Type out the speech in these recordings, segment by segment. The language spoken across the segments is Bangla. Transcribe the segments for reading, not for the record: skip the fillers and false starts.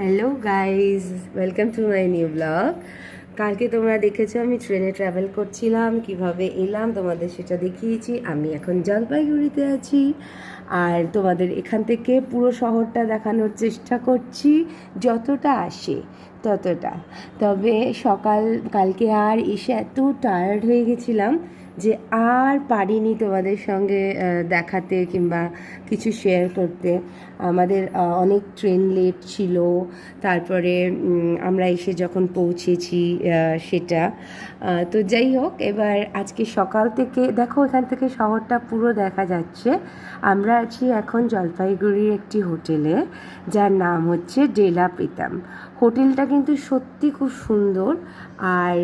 Hello guys, welcome to my new blog. কালকে তোমরা দেখেছো আমি ট্রেনে ট্রাভেল করছিলাম, কিভাবে এলাম তোমাদের সেটা দেখিয়েছি। আমি এখন জলপাইগুড়িতে আছি আর তোমাদের এখান থেকে পুরো শহরটা দেখানোর চেষ্টা করছি, যতটা আসে ততটা। তবে কালকে আর এসে এত টায়ার্ড হয়ে গেছিলাম যে আর পারিনি তোমাদের সঙ্গে দেখাতে কিংবা কিছু শেয়ার করতে। আমাদের অনেক ট্রেন লেট ছিল, তারপরে আমরা এসে যখন পৌঁছেছি সেটা। তো যাই হোক, এবার আজকে সকাল থেকে দেখো এখান থেকে শহরটা পুরো দেখা যাচ্ছে। আমরা আছি এখন জলপাইগুড়ির একটি হোটেলে, যার নাম হচ্ছে ডেলা প্রীতম। হোটেলটা কিন্তু সত্যি খুব সুন্দর। আর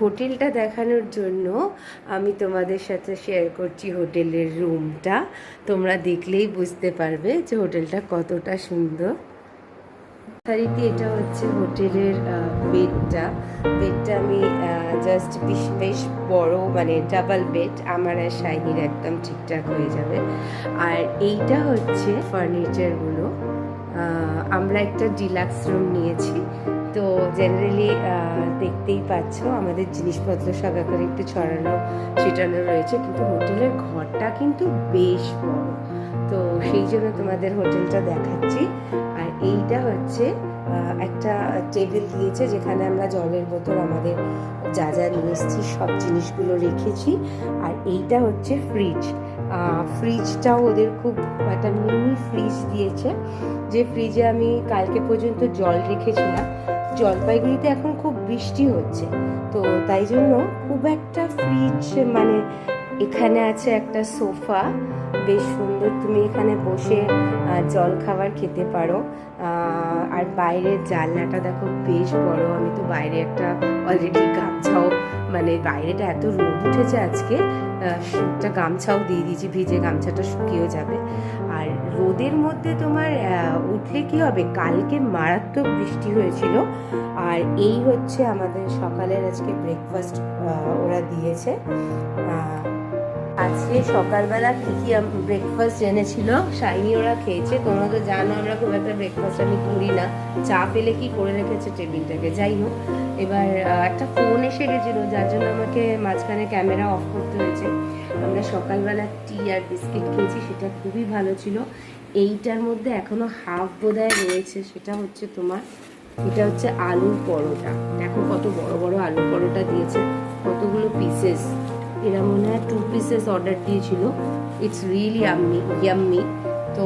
হোটেলটা দেখানোর জন্য আমি তোমাদের সাথে শেয়ার করছি হোটেলের রুমটা। তোমরা দেখলেই বুঝতে পারবে যে হোটেলটা কতটা সুন্দর। যথারীতি এটা হচ্ছে হোটেলের বেডটা। আমি জাস্ট বেশ বড়, মানে ডাবল বেড, আমার আর শাইনির একদম ঠিকঠাক হয়ে যাবে। আর এইটা হচ্ছে ফার্নিচারগুলো। আমরা একটা ডিলাক্স রুম নিয়েছি, তো জেনারেলি দেখতেই পাচ্ছ আমাদের জিনিসপত্র সব এখন একটু ছড়ানো ছিটানো রয়েছে, কিন্তু হোটেলের ঘরটা কিন্তু বেশ বড়, তো সেই জন্য তোমাদের হোটেলটা দেখাচ্ছি। আর এইটা হচ্ছে একটা টেবিল দিয়েছে, যেখানে আমরা জলের বোতল, আমাদের যা যা নিয়ে এসেছি সব জিনিসগুলো রেখেছি। আর এইটা হচ্ছে ফ্রিজটাও ওদের খুব একটা মিনি ফ্রিজ দিয়েছে, যে ফ্রিজে আমি কালকে পর্যন্ত জল রেখেছিলাম। জলপাইগুড়িতে এখন খুব বৃষ্টি হচ্ছে, তো তাই জন্য খুব একটা ফ্রিজ, মানে এখানে আছে একটা সোফা, বেশ সুন্দর, তুমি এখানে বসে জল খাবার খেতে পারো। আর বাইরের জানলাটা দেখো বেশ বড়। আমি তো বাইরে একটা অলরেডি গামছাও, মানে বাইরেটা এত রোদ উঠেছে আজকে, একটা গামছাও দিয়ে দিয়েছি, ভিজে গামছাটা শুকিয়েও যাবে। আর রোদের মধ্যে তোমার উঠলে কি হবে, কালকে মারাত্মক বৃষ্টি হয়েছিল। আর এই হচ্ছে আমাদের সকালের আজকে ব্রেকফাস্ট ওরা দিয়েছে। আজকে সকালবেলা কী কী ব্রেকফাস্ট এনেছিল শাইনি, ওরা খেয়েছে। তোমরা তো জানো আমরা খুব একটা ব্রেকফাস্ট আমি করি না, চা পেলে কি করে রেখেছে টেবিলটাকে। যাই হোক, এবার একটা ফোন এসে গেছিলো, যার জন্য আমাকে মাঝখানে ক্যামেরা অফ করতে হয়েছে। আমরা সকালবেলা টি আর বিস্কিট খেয়েছি, সেটা খুবই ভালো ছিল। এইটার মধ্যে এখনো হাফ বোধহয় রয়েছে, সেটা হচ্ছে তোমার, এটা হচ্ছে আলুর পরোটা। দেখো কত বড় বড় আলুর পরোটা দিয়েছে, কতগুলো পিসেস। এরা মনে হয় 2 পিসেস অর্ডার দিয়েছিল। It's really yummy. তো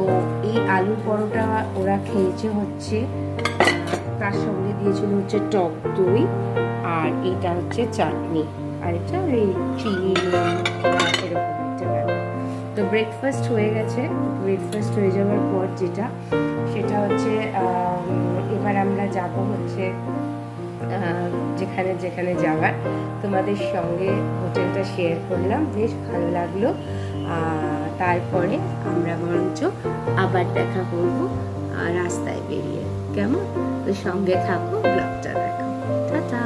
এই আলুর পরোটা ওরা খেয়েছে হচ্ছে, তার সঙ্গে দিয়েছিল হচ্ছে টক দই, আর এটা হচ্ছে চাটনি, আর এটা এই চিনি এরকম একটা ব্যাপার। তো ব্রেকফাস্ট হয়ে গেছে। ব্রেকফাস্ট হয়ে যাওয়ার পর সেটা হচ্ছে এবার আমরা যাব হচ্ছে যেখানে যেখানে যাওয়ার। তোমাদের সঙ্গে হোটেলটা শেয়ার করলাম, বেশ ভালো লাগলো। তারপরে আমরা বরঞ্চ আবার দেখা করব রাস্তায় বেরিয়ে, কেমন? তো সঙ্গে থাকো, ব্লগটা দেখো। টাটা।